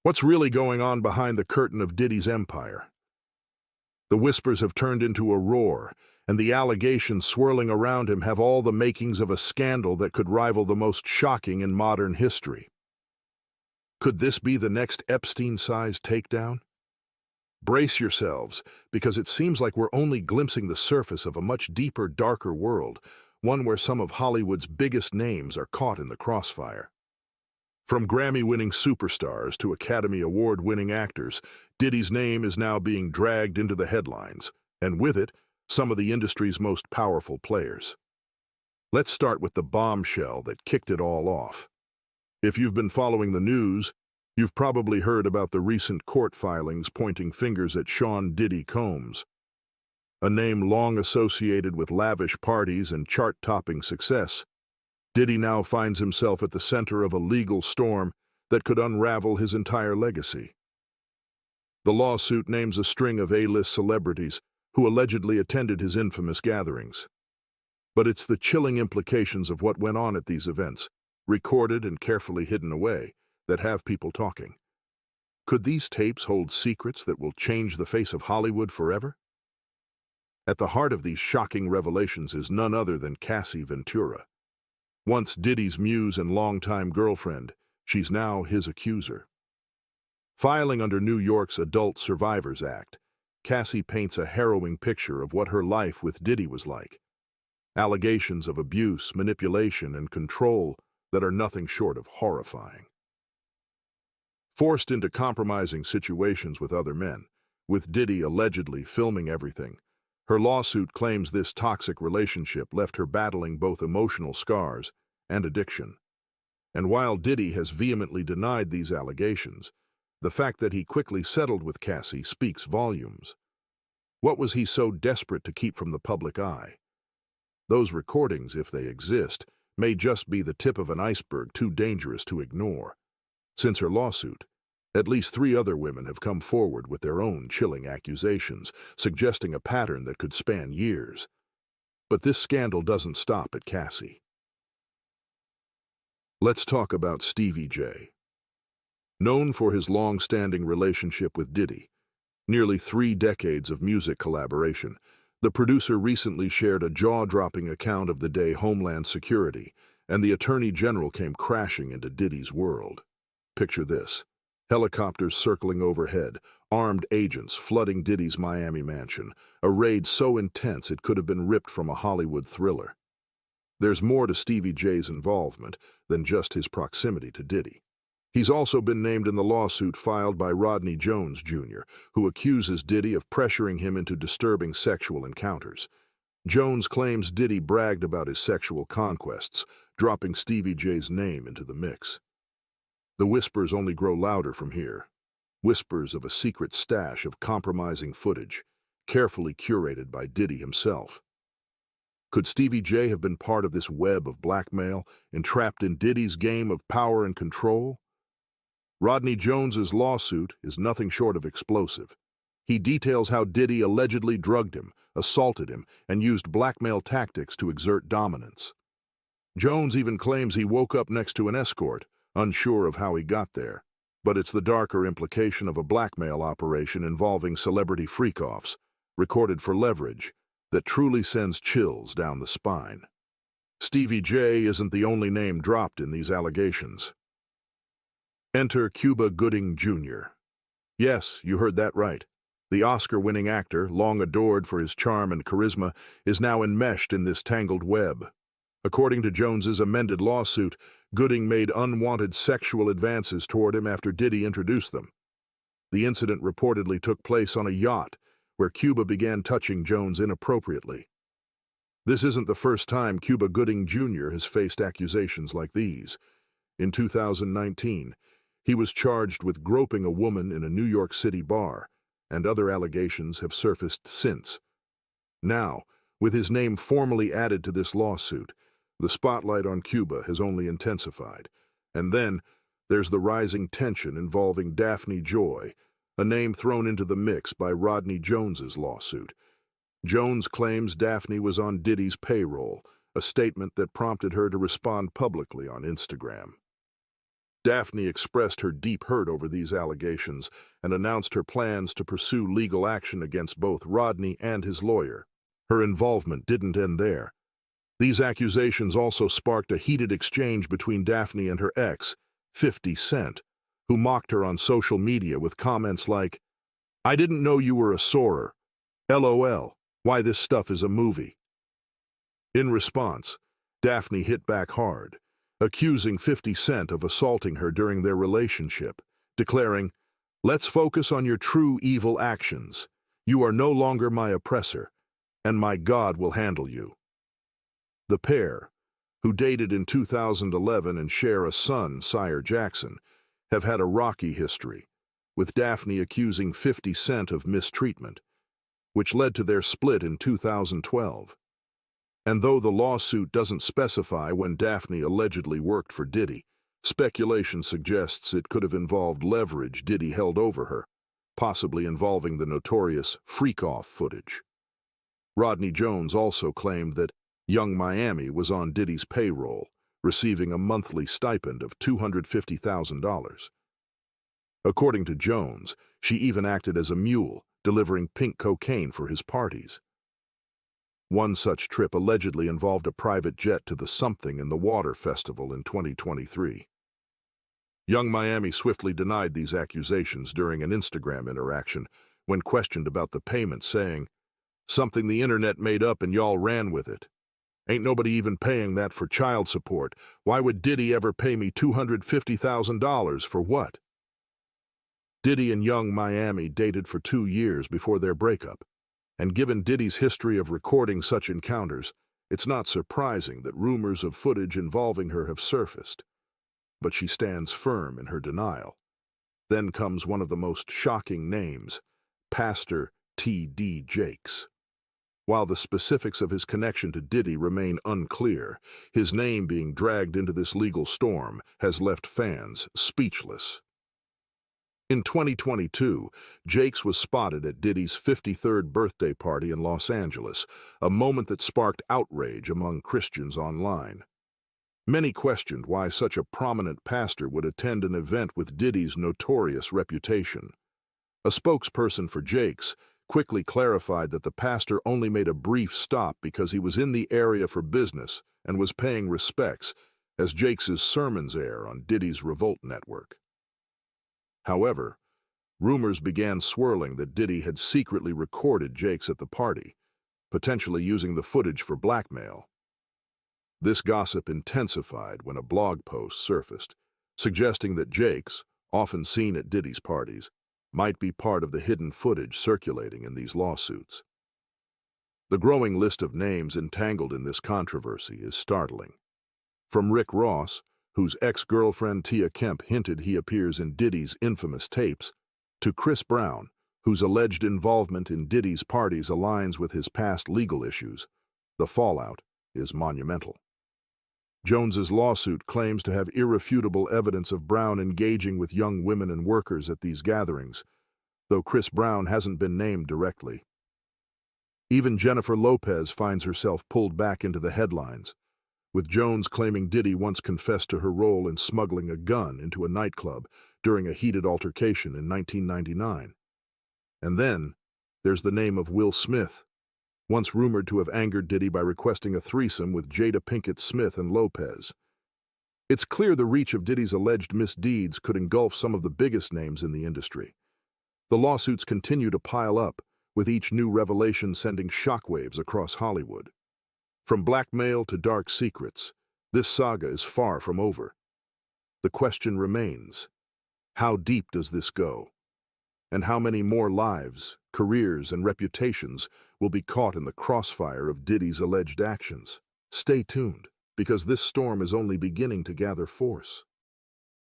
What's really going on behind the curtain of Diddy's empire? The whispers have turned into a roar, and the allegations swirling around him have all the makings of a scandal that could rival the most shocking in modern history. Could this be the next Epstein-sized takedown? Brace yourselves, because it seems like we're only glimpsing the surface of a much deeper, darker world, one where some of Hollywood's biggest names are caught in the crossfire. From Grammy-winning superstars to Academy Award-winning actors, Diddy's name is now being dragged into the headlines, and with it, some of the industry's most powerful players. Let's start with the bombshell that kicked it all off. If you've been following the news, you've probably heard about the recent court filings pointing fingers at Sean Diddy Combs. A name long associated with lavish parties and chart-topping success, Diddy now finds himself at the center of a legal storm that could unravel his entire legacy. The lawsuit names a string of A-list celebrities who allegedly attended his infamous gatherings. But it's the chilling implications of what went on at these events, recorded and carefully hidden away, that have people talking. Could these tapes hold secrets that will change the face of Hollywood forever? At the heart of these shocking revelations is none other than Cassie Ventura. Once Diddy's muse and longtime girlfriend, she's now his accuser. Filing under New York's Adult Survivors Act, Cassie paints a harrowing picture of what her life with Diddy was like. Allegations of abuse, manipulation, and control that are nothing short of horrifying. Forced into compromising situations with other men, with Diddy allegedly filming everything, her lawsuit claims this toxic relationship left her battling both emotional scars and addiction. And while Diddy has vehemently denied these allegations, the fact that he quickly settled with Cassie speaks volumes. What was he so desperate to keep from the public eye? Those recordings, if they exist, may just be the tip of an iceberg too dangerous to ignore. Since her lawsuit, at least 3 other women have come forward with their own chilling accusations, suggesting a pattern that could span years. But this scandal doesn't stop at Cassie. Let's talk about Stevie J. Known for his long-standing relationship with Diddy, nearly 3 decades of music collaboration, the producer recently shared a jaw-dropping account of the day Homeland Security and the Attorney General came crashing into Diddy's world. Picture this. Helicopters circling overhead, armed agents flooding Diddy's Miami mansion, a raid so intense it could have been ripped from a Hollywood thriller. There's more to Stevie J's involvement than just his proximity to Diddy. He's also been named in the lawsuit filed by Rodney Jones, Jr., who accuses Diddy of pressuring him into disturbing sexual encounters. Jones claims Diddy bragged about his sexual conquests, dropping Stevie J's name into the mix. The whispers only grow louder from here. Whispers of a secret stash of compromising footage, carefully curated by Diddy himself. Could Stevie J have been part of this web of blackmail, entrapped in Diddy's game of power and control? Rodney Jones's lawsuit is nothing short of explosive. He details how Diddy allegedly drugged him, assaulted him, and used blackmail tactics to exert dominance. Jones even claims he woke up next to an escort, unsure of how he got there. But it's the darker implication of a blackmail operation involving celebrity freak-offs, recorded for leverage, that truly sends chills down the spine. Stevie J isn't the only name dropped in these allegations. Enter Cuba Gooding Jr. Yes, you heard that right. The Oscar-winning actor, long adored for his charm and charisma, is now enmeshed in this tangled web. According to Jones's amended lawsuit, Gooding made unwanted sexual advances toward him after Diddy introduced them. The incident reportedly took place on a yacht, where Cuba began touching Jones inappropriately. This isn't the first time Cuba Gooding Jr. has faced accusations like these. In 2019, he was charged with groping a woman in a New York City bar, and other allegations have surfaced since. Now, with his name formally added to this lawsuit, the spotlight on Cuba has only intensified. And then, there's the rising tension involving Daphne Joy, a name thrown into the mix by Rodney Jones's lawsuit. Jones claims Daphne was on Diddy's payroll, a statement that prompted her to respond publicly on Instagram. Daphne expressed her deep hurt over these allegations and announced her plans to pursue legal action against both Rodney and his lawyer. Her involvement didn't end there. These accusations also sparked a heated exchange between Daphne and her ex, 50 Cent, who mocked her on social media with comments like, "I didn't know you were a soarer. LOL, why this stuff is a movie." In response, Daphne hit back hard, accusing 50 Cent of assaulting her during their relationship, declaring, "Let's focus on your true evil actions. You are no longer my oppressor, and my God will handle you." The pair, who dated in 2011 and share a son, Sire Jackson, have had a rocky history, with Daphne accusing 50 Cent of mistreatment, which led to their split in 2012. And though the lawsuit doesn't specify when Daphne allegedly worked for Diddy, speculation suggests it could have involved leverage Diddy held over her, possibly involving the notorious freak-off footage. Rodney Jones also claimed that Young Miami was on Diddy's payroll, receiving a monthly stipend of $250,000. According to Jones, she even acted as a mule, delivering pink cocaine for his parties. One such trip allegedly involved a private jet to the Something in the Water Festival in 2023. Young Miami swiftly denied these accusations during an Instagram interaction when questioned about the payment, saying, "Something the internet made up and y'all ran with it. Ain't nobody even paying that for child support. Why would Diddy ever pay me $250,000 for what?" Diddy and Young Miami dated for 2 years before their breakup, and given Diddy's history of recording such encounters, it's not surprising that rumors of footage involving her have surfaced. But she stands firm in her denial. Then comes one of the most shocking names, Pastor T.D. Jakes. While the specifics of his connection to Diddy remain unclear, his name being dragged into this legal storm has left fans speechless. In 2022, Jakes was spotted at Diddy's 53rd birthday party in Los Angeles, a moment that sparked outrage among Christians online. Many questioned why such a prominent pastor would attend an event with Diddy's notorious reputation. A spokesperson for Jakes quickly clarified that the pastor only made a brief stop because he was in the area for business and was paying respects, as Jakes' sermons air on Diddy's Revolt network. However, rumors began swirling that Diddy had secretly recorded Jakes at the party, potentially using the footage for blackmail. This gossip intensified when a blog post surfaced, suggesting that Jakes, often seen at Diddy's parties, might be part of the hidden footage circulating in these lawsuits. The growing list of names entangled in this controversy is startling. From Rick Ross, whose ex-girlfriend Tia Kemp hinted he appears in Diddy's infamous tapes, to Chris Brown, whose alleged involvement in Diddy's parties aligns with his past legal issues, the fallout is monumental. Jones's lawsuit claims to have irrefutable evidence of Brown engaging with young women and workers at these gatherings, though Chris Brown hasn't been named directly. Even Jennifer Lopez finds herself pulled back into the headlines, with Jones claiming Diddy once confessed to her role in smuggling a gun into a nightclub during a heated altercation in 1999. And then there's the name of Will Smith, once rumored to have angered Diddy by requesting a threesome with Jada Pinkett Smith and Lopez. It's clear the reach of Diddy's alleged misdeeds could engulf some of the biggest names in the industry. The lawsuits continue to pile up, with each new revelation sending shockwaves across Hollywood. From blackmail to dark secrets, this saga is far from over. The question remains, how deep does this go? And how many more lives, careers, and reputations will be caught in the crossfire of Diddy's alleged actions? Stay tuned, because this storm is only beginning to gather force.